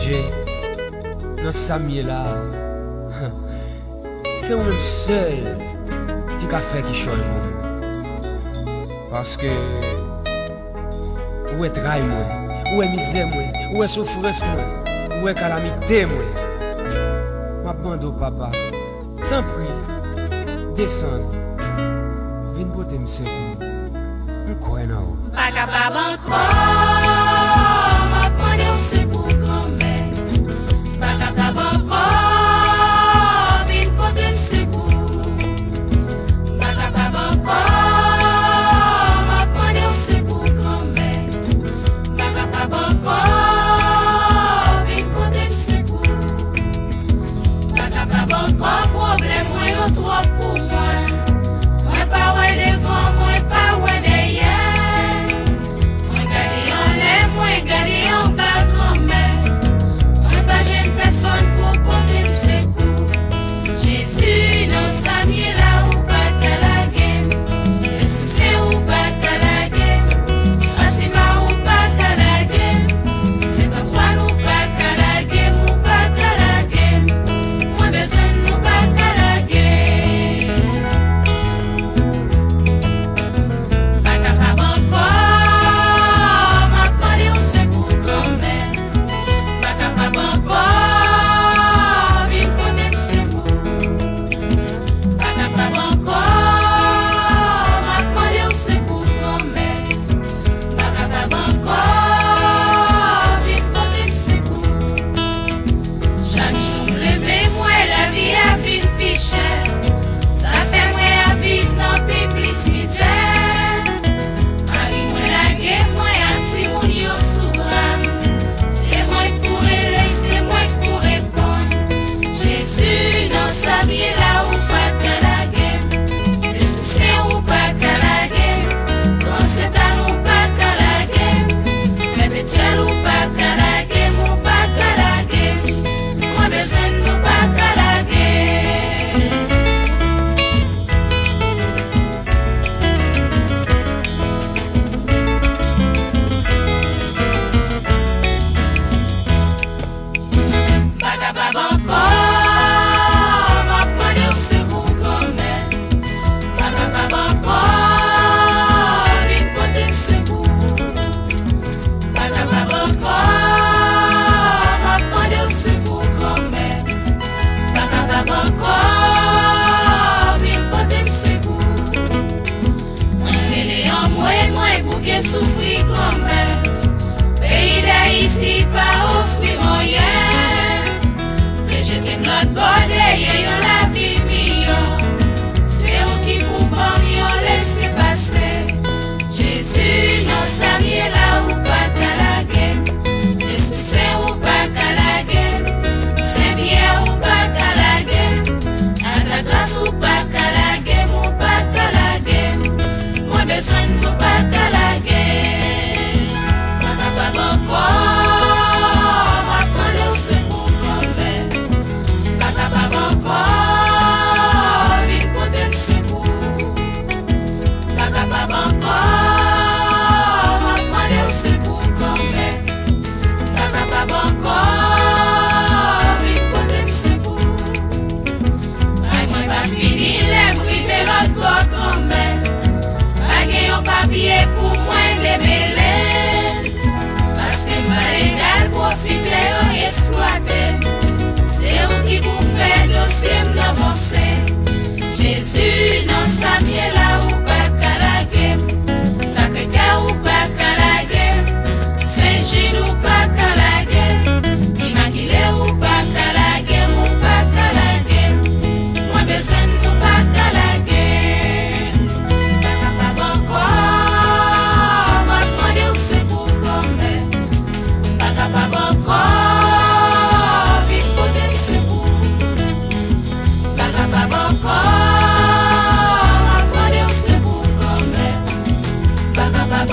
Dieu, dans Samie là, c'est vous même seul qui a fait qui change pour moi. Parce que où est travail moi, où est misère moi, où est souffrance moi, où est calamité moi. M'abandonne papa, tant pis, descends, viens porter me secours, me crois en haut. Pas capable encore, m'apprendre au secours quand même. Pas capable encore, viens porter me secours. Pas capable encore, m'apprendre au secours quand même. Pas capable encore, viens porter me secours. Pas capable encore, problème moi yo trop pour moi. Moi pas ouais devant, moi pas ouais derrière. Moi garder en l'air, moi garder en bas quand même. Moi pas jeune personne pour porter me secours. Jésus non Samie là ou pas qu'à la game. Est-ce que c'est ou pas qu'à la game? Fatima ou pas qu'à la game? C'est Antoine ou pas qu'à la game ou pas qu'à la game? Moi besoin nous pas qu'à la game. Pas capable encore, m'apprendre au secours quand même. Pas capable encore, viens porter me secours. Pas capable encore, m'apprendre au secours quand même. Pas capable encore, viens porter me secours. Chaque jour me lever, moi la vie a vie plus chère. Ça fait moi à vivre dans plus misère. Marie moi la guerre, moi un petit moun yo sous bras. C'est moi qui pourrais rester, moi qui pourrais répondre. Jésus dans Samie là ou pas qu'à la guerre. Est-ce que c'est ou pas qu'à la guerre? Quand c'est à nous pas qu'à la guerre. Mais Bethel ou pas qu'à la guerre, ou pas qu'à la guerre. Moi besoin de nous pas qu'à la guerre. Pas capable encore, m'apprendre au secours quand même. Pas capable encore, viens porter me secours. Pas capable encore, m'apprendre au secours quand même. Pas capable encore, viens porter me secours. Moi mêlé en moi pour que souffrir quand même. Pays d'Haïti pas offrir moyen. Mais je t'aime l'autre bord derrière la vie meilleure. C'est eux qui pour bon yon laisser passer. Jésus non Samie là ou pas qu'à la game. Est-ce que c'est ou pas qu'à la game? C'est bien ou pas qu'à la game? À la grâce ou pas qu'à la game ou pas qu'à la game? Moi besoin de nous pas qu'à la game. Pas capable encore, m'apprendre au secours quand même. Pas capable encore, viens porter me secours. Pas capable encore, m'apprendre au secours quand même. Pas capable encore, viens porter me secours. Ay moi pas fini, l'aime river l'autre bord quand même. Pas gagne un papier pour moi de mêler. Parce que m'a légal profiter ou exploiter. C'est eux qui pour faire dossier m'avancer. Jésus non Samie là ou pas qu'à la game. Sacré-Cœur ou pas qu'à la game. Saint-Gilles ou pas qu'à la game. Immaculée ou pas qu'à la game ou pas qu'à la game. Moi besoin de nous pas qu'à la game. Pas capable encore, m'apprendre au secours quand même. Pas capable encore, vite porter me secours. Pas capable encore, m'apprendre au secours quand même. Pas capable